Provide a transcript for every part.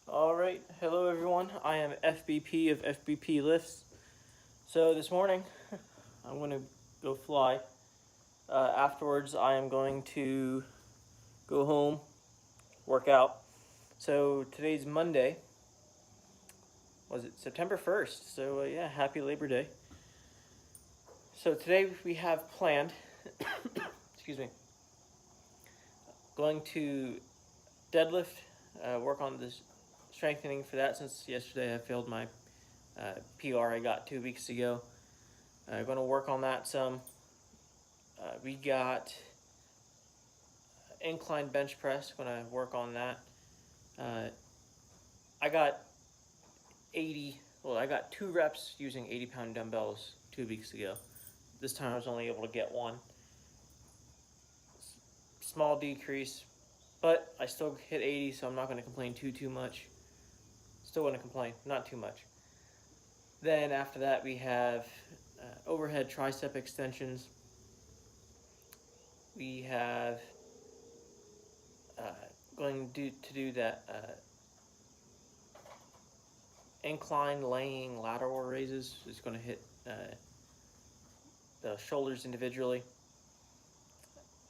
Alright, hello everyone. I am FBP of FBP Lifts. So this morning, I'm going to go fly. Afterwards, I am going to go home, work out. So today's Monday. Was it September 1st? So yeah, happy Labor Day. So today we have planned, excuse me, going to deadlift, work on this strengthening for that since yesterday I failed my PR I got 2 weeks ago. I'm going to work on that some. We got incline bench press, going to work on that. I got 2 reps using 80-pound dumbbells 2 weeks ago. This time I was only able to get one. Small decrease, but I still hit 80, so I'm not going to complain too much. Still want to complain, not too much. Then after that we have overhead tricep extensions. We have going to do that incline laying lateral raises. It's going to hit the shoulders individually.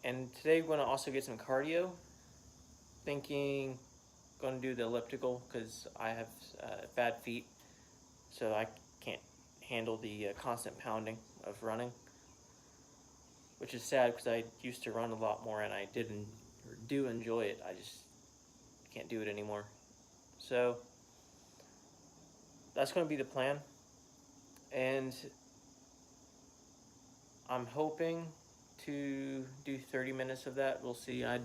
And today we're going to also get some cardio. Thinking going to do the elliptical because I have bad feet, so I can't handle the constant pounding of running, which is sad because I used to run a lot more and I do enjoy it. I just can't do it anymore. So that's going to be the plan, and I'm hoping to do 30 minutes of that. We'll see. I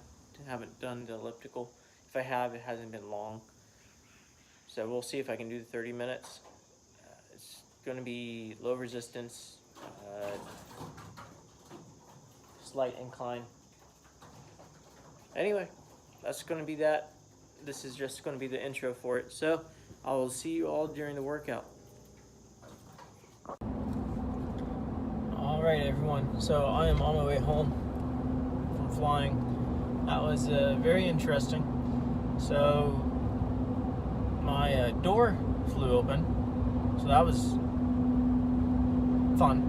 haven't done the elliptical. If I have, it hasn't been long. So we'll see if I can do the 30 minutes. It's going to be low resistance, slight incline. Anyway, that's going to be that. This is just going to be the intro for it. So I will see you all during the workout. All right, everyone. So I am on my way home from flying. That was very interesting. So my door flew open, so that was fun.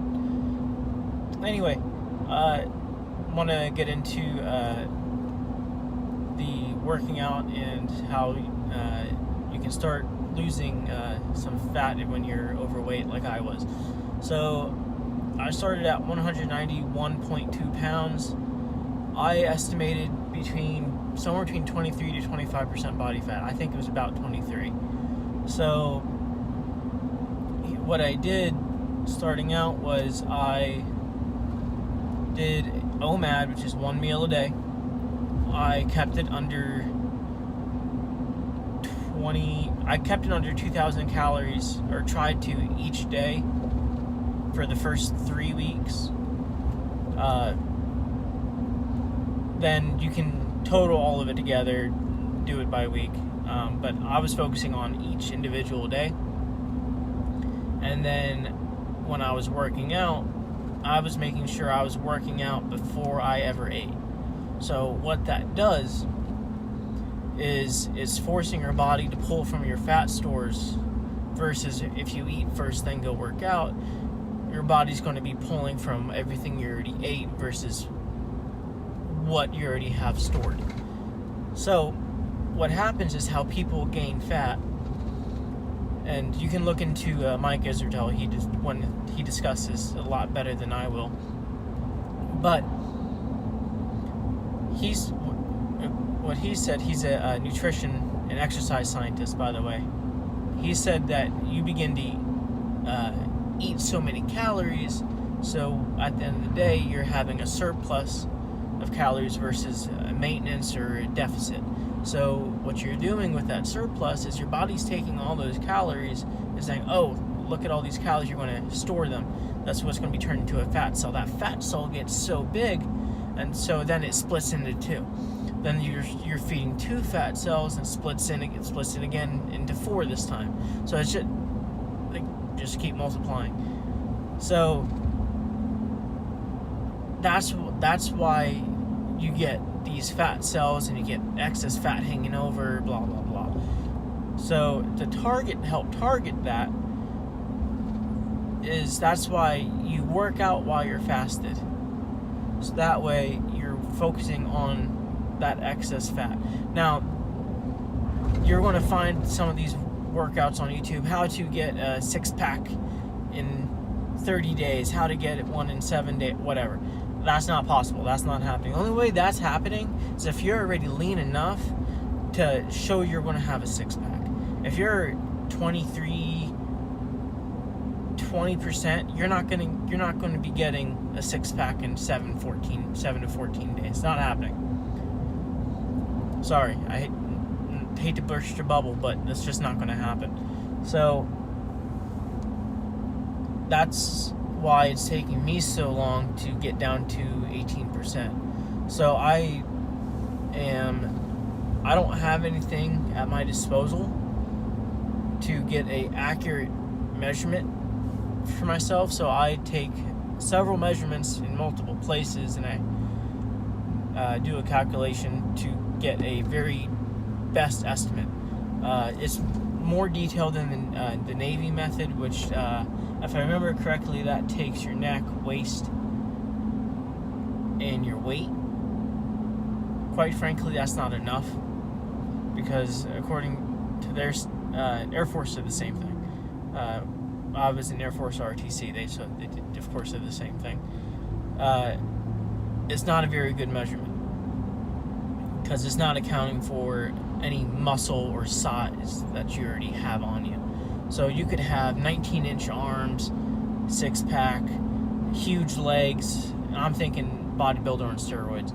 Anyway, I want to get into the working out and how you can start losing some fat when you're overweight like I was. So I started at 191.2 pounds. I estimated somewhere between 23 to 25% body fat. I think it was about 23. So what I did starting out was I did OMAD, which is 1 meal a day. I kept it under 2,000 calories, or tried to, each day for the first 3 weeks. Then you can total all of it together, do it by week. But I was focusing on each individual day. And then when I was working out, I was making sure I was working out before I ever ate. So what that does is forcing your body to pull from your fat stores, versus if you eat first then go work out, your body's going to be pulling from everything you already ate versus what you already have stored. So what happens is how people gain fat, and you can look into Mike Isertel. When he discusses a lot better than I will. But what he said, he's a nutrition and exercise scientist, by the way. He said that you begin to eat so many calories, so at the end of the day you're having a surplus of calories versus a maintenance or a deficit. So what you're doing with that surplus is your body's taking all those calories and saying, oh, look at all these calories, you're going to store them. That's what's going to be turned into a fat cell. That fat cell gets so big, and so then it splits into 2. Then you're feeding 2 fat cells, and splits it again into 4 this time. So it should just keep multiplying. So that's why you get these fat cells and you get excess fat hanging over, blah blah blah. So to help target that, that's why you work out while you're fasted. So that way you're focusing on that excess fat. Now, you're going to find some of these workouts on YouTube, how to get a 6-pack in 30 days, how to get one in 7 days, whatever. That's not possible. That's not happening. The only way that's happening is if you're already lean enough to show you're going to have a 6-pack. If you're 20%, you're not going to be getting a 6-pack in 7 to 14 days. It's not happening. Sorry, I hate to burst your bubble, but that's just not going to happen. So that's why it's taking me so long to get down to 18%. So I don't have anything at my disposal to get a accurate measurement for myself. So I take several measurements in multiple places, and I do a calculation to get a very best estimate. It's more detailed than the Navy method, which, if I remember correctly, that takes your neck, waist, and your weight. Quite frankly, that's not enough, because according to their Air Force did the same thing. I was in Air Force RTC. They did, of course, did the same thing. It's not a very good measurement because it's not accounting for any muscle or size that you already have on you. So you could have 19-inch arms, 6-pack, huge legs. And I'm thinking bodybuilder on steroids.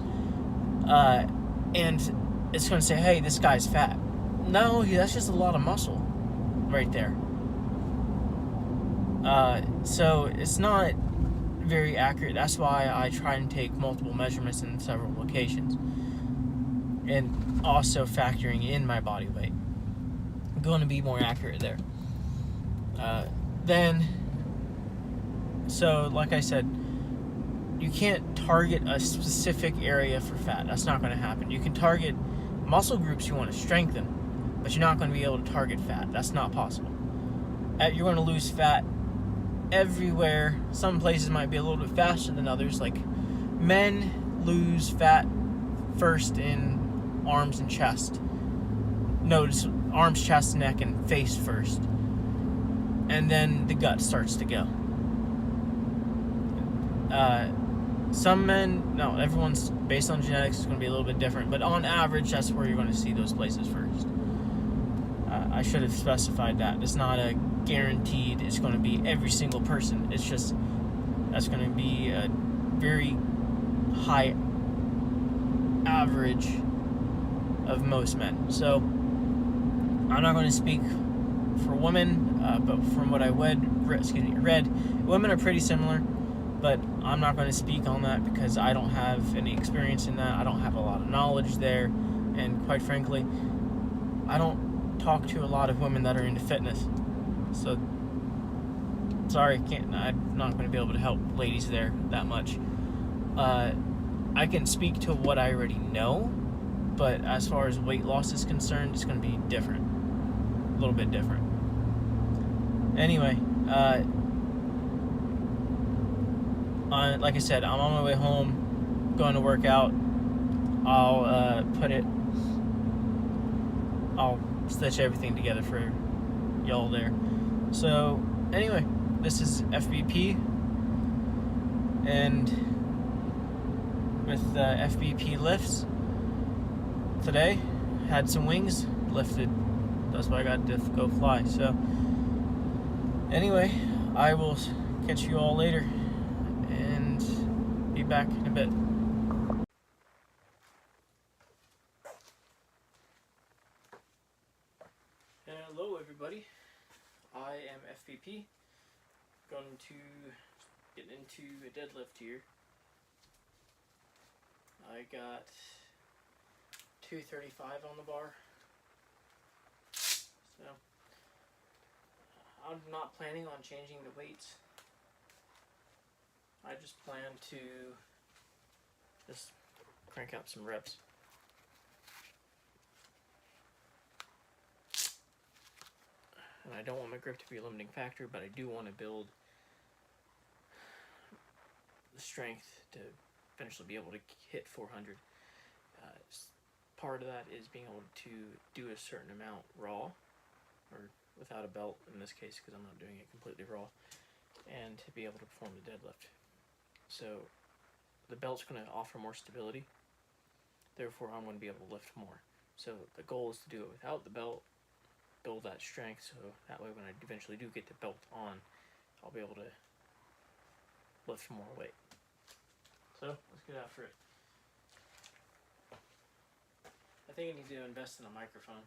And it's going to say, hey, this guy's fat. No, that's just a lot of muscle right there. So it's not very accurate. That's why I try and take multiple measurements in several locations, and also factoring in my body weight. I'm going to be more accurate there. So like I said, you can't target a specific area for fat. That's not going to happen. You can target muscle groups you want to strengthen, but you're not going to be able to target fat. That's not possible. You're going to lose fat everywhere. Some places might be a little bit faster than others. Like, men lose fat first in arms and chest. Notice arms, chest, neck, and face first. And then the gut starts to go. Some men, no, everyone's based on genetics is going to be a little bit different, but on average, that's where you're going to see those places first. I should have specified that. It's not a guaranteed it's going to be every single person. It's just that's going to be a very high average of most men. So I'm not going to speak for women, but from what I read, women are pretty similar, but I'm not going to speak on that because I don't have any experience in that. I don't have a lot of knowledge there, and quite frankly, I don't talk to a lot of women that are into fitness. So sorry, I'm not going to be able to help ladies there that much. I can speak to what I already know, but as far as weight loss is concerned, it's going to be different, a little bit different. Anyway, like I said, I'm on my way home, going to work out. I'll stitch everything together for y'all there. So anyway, this is FBP, and with FBP Lifts today, had some wings lifted. That's why I got to go fly. So anyway, I will catch you all later and be back in a bit. Hello everybody, I am FBP, going to get into a deadlift here. I got 235 on the bar, so I'm not planning on changing the weights. I just plan to just crank out some reps. and I don't want my grip to be a limiting factor, but I do want to build the strength to eventually be able to hit 400. Part of that is being able to do a certain amount raw, or without a belt in this case, because I'm not doing it completely raw, and to be able to perform the deadlift. So the belt's going to offer more stability, therefore I'm going to be able to lift more. So the goal is to do it without the belt, build that strength, so that way when I eventually do get the belt on, I'll be able to lift more weight. So let's get after it. I think I need to invest in a microphone.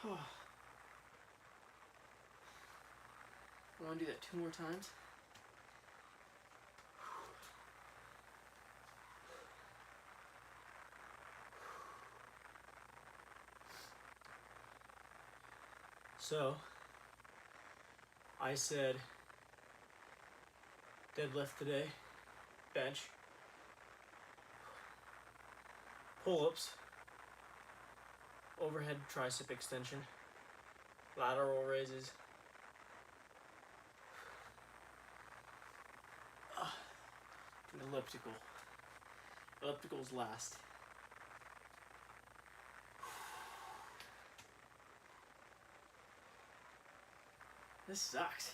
I want to do that 2 more times. So I said deadlift today, bench, pull-ups, overhead tricep extension, lateral raises, an elliptical. Elliptical's last. This sucks.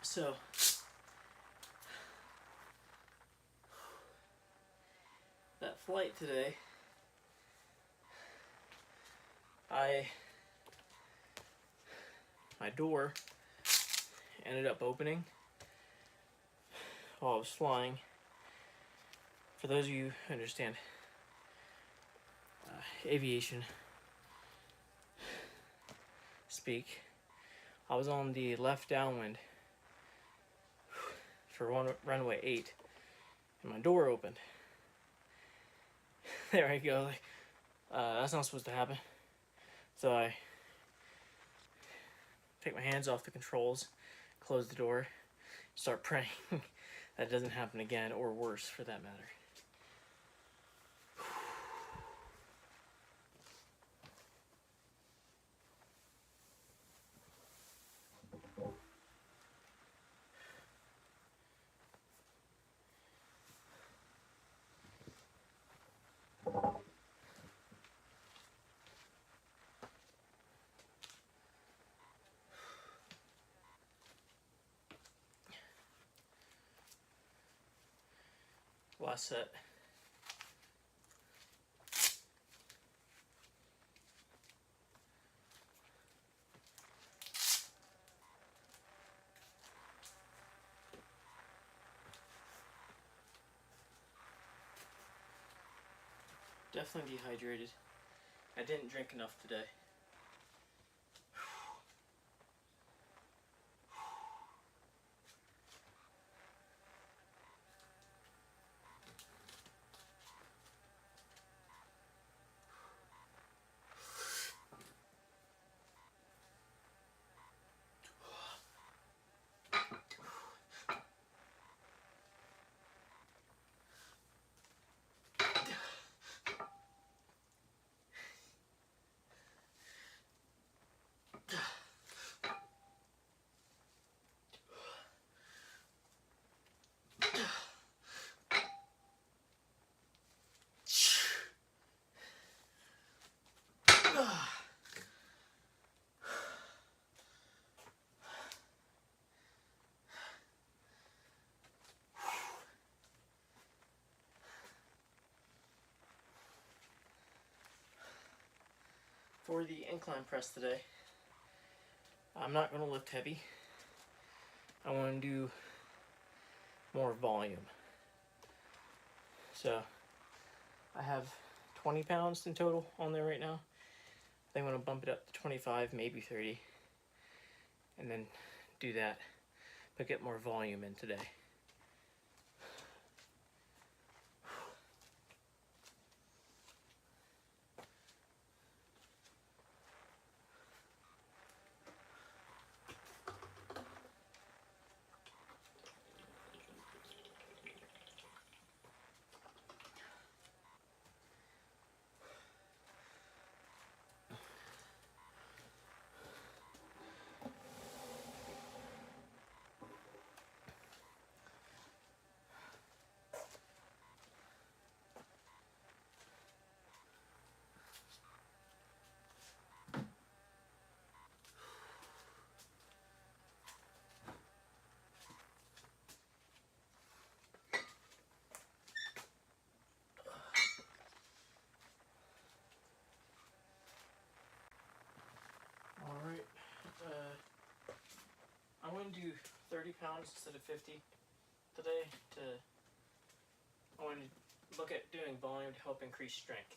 So that flight today, my door ended up opening while I was flying. For those of you who understand aviation speak, I was on the left downwind for runway 8, and my door opened. There I go. Like, that's not supposed to happen. So I take my hands off the controls, close the door, start praying that doesn't happen again, or worse for that matter. Last set. Definitely dehydrated. I didn't drink enough today. For the incline press today, I'm not going to lift heavy. I want to do more volume. So I have 20 pounds in total on there right now. I think I'm going to bump it up to 25, maybe 30, and then do that, but get more volume in today. Alright, I'm going to do 30 pounds instead of 50 today. I want to look at doing volume to help increase strength.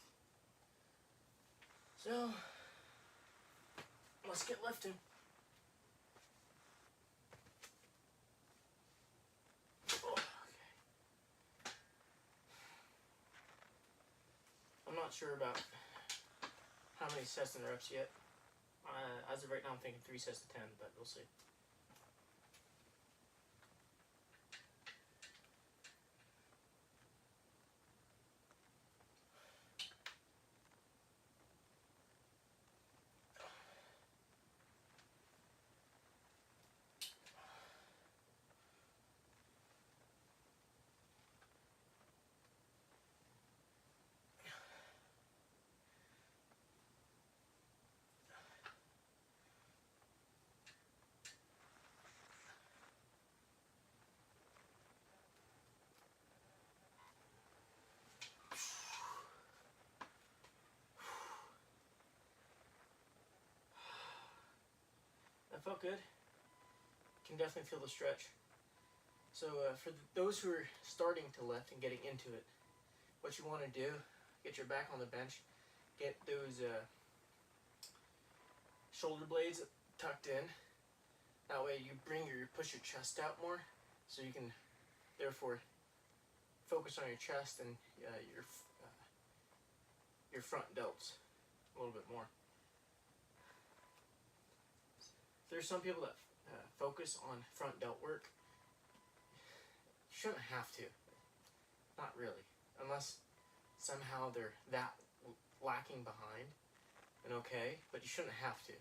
So, let's get lifting. Oh, okay. I'm not sure about how many sets and reps yet. As of right now, I'm thinking 3 sets of 10, but we'll see. That felt good. Can definitely feel the stretch. So for those who are starting to lift and getting into it, what you want to do, get your back on the bench, get those shoulder blades tucked in. That way you push your chest out more, so you can therefore focus on your chest and your front delts a little bit more. There's some people that focus on front delt work. You shouldn't have to. Not really. Unless somehow they're that lacking behind, then okay, but you shouldn't have to.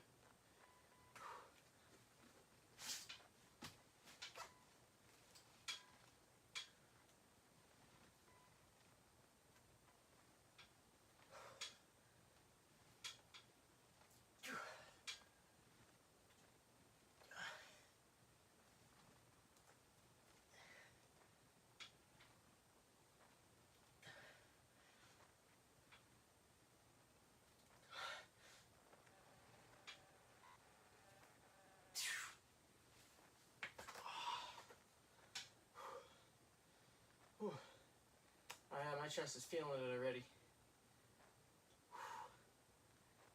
My chest is feeling it already.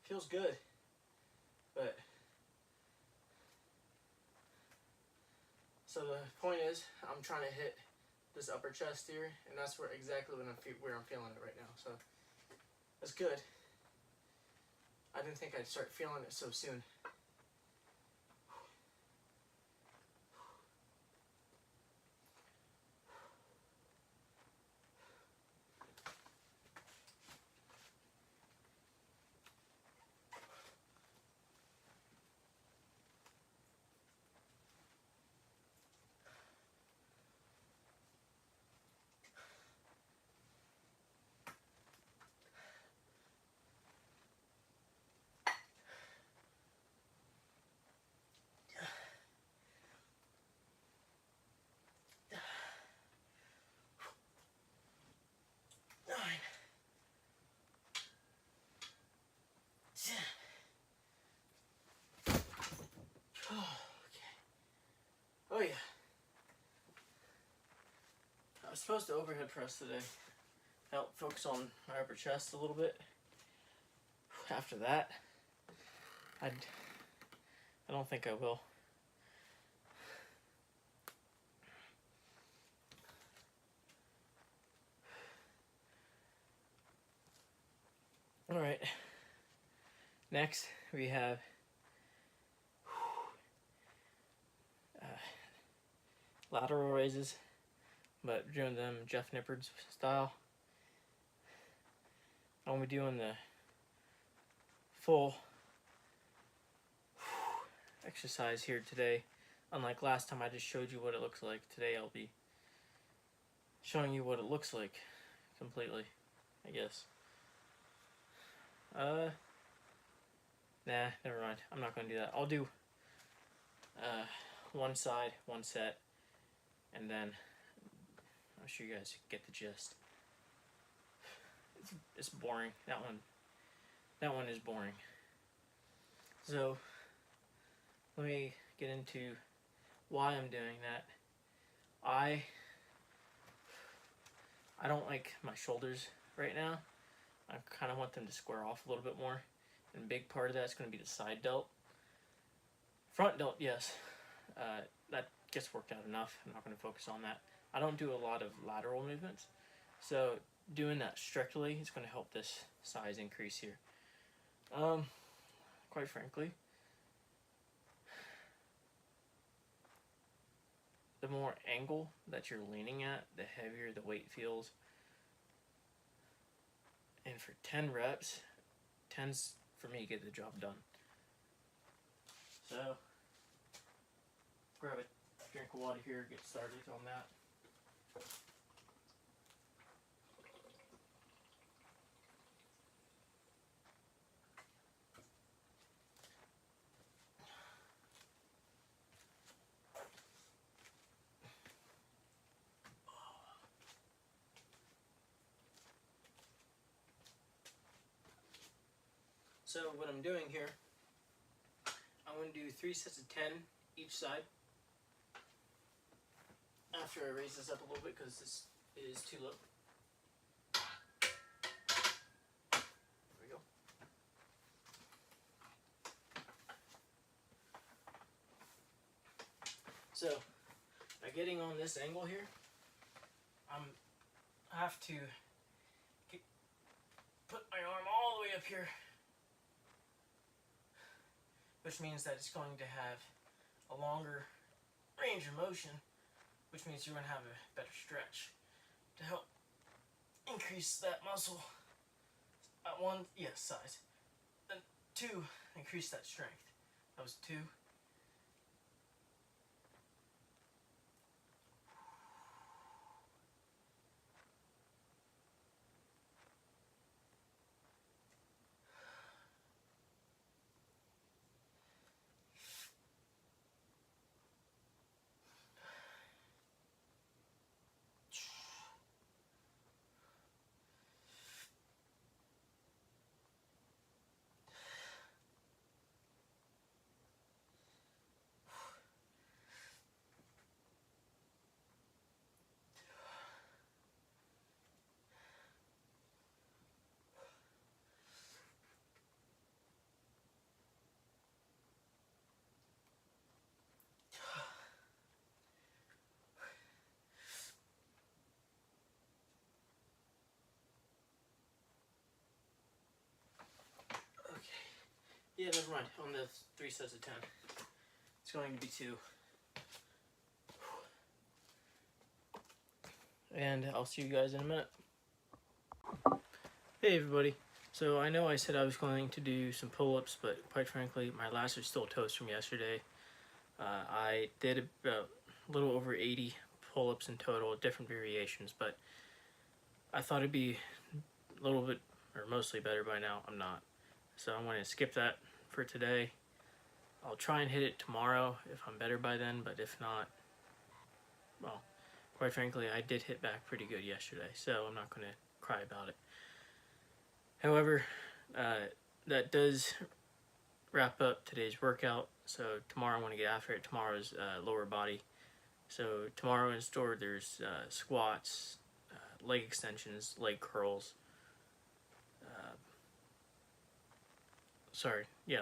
Feels good, but so the point is, I'm trying to hit this upper chest here, and that's where exactly where I'm feeling it right now. So that's good. I didn't think I'd start feeling it so soon. Oh yeah. I was supposed to overhead press today. Help focus on my upper chest a little bit. After that, I don't think I will. All right. Next, we have lateral raises, but doing them Jeff Nippard's style. I'm gonna be doing the full exercise here today. Unlike last time I just showed you what it looks like, today I'll be showing you what it looks like completely, I guess. Nah, never mind. I'm not gonna do that. I'll do one side, one set, and then I'm sure you guys get the gist. It's boring. That one is boring. So let me get into why I'm doing that. I don't like my shoulders right now. I kind of want them to square off a little bit more. And a big part of that's going to be the side delt. Front delt, yes. That gets worked out enough. I'm not going to focus on that. I don't do a lot of lateral movements. So doing that strictly is going to help this size increase here. Quite frankly, the more angle that you're leaning at, the heavier the weight feels. And for 10 reps, 10's for me to get the job done. So, grab a drink of water here, get started on that. So what I'm doing here, I'm going to do 3 sets of 10 each side. After I raise this up a little bit because this is too low. There we go. So by getting on this angle here, I have to put my arm all the way up here, which means that it's going to have a longer range of motion, which means you're going to have a better stretch to help increase that muscle at one, yes, size, and 2, increase that strength. That was 2. Yeah, never mind. On the 3 sets of 10. It's going to be 2. And I'll see you guys in a minute. Hey everybody. So I know I said I was going to do some pull-ups, but quite frankly, my lats are still toast from yesterday. I did about a little over 80 pull-ups in total, different variations, but I thought it'd be a little bit, or mostly better by now. I'm not. So I'm going to skip that for today. I'll try and hit it tomorrow if I'm better by then, but if not, well, quite frankly, I did hit back pretty good yesterday, so I'm not going to cry about it. However, that does wrap up today's workout. So tomorrow I want to get after it. Tomorrow's lower body. So tomorrow in store there's squats, leg extensions, leg curls.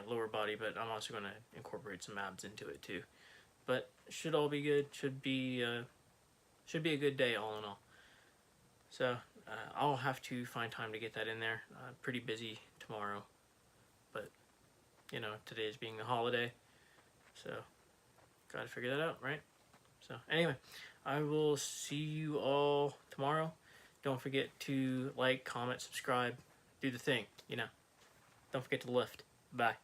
Lower body, but I'm also going to incorporate some abs into it too. But should all be good. Should be a good day all in all. So I'll have to find time to get that in there. Pretty busy tomorrow, but you know, today is being the holiday, so gotta figure that out, right? So anyway, I will see you all tomorrow. Don't forget to like, comment, subscribe, do the thing, you know. Don't forget to lift. Bye.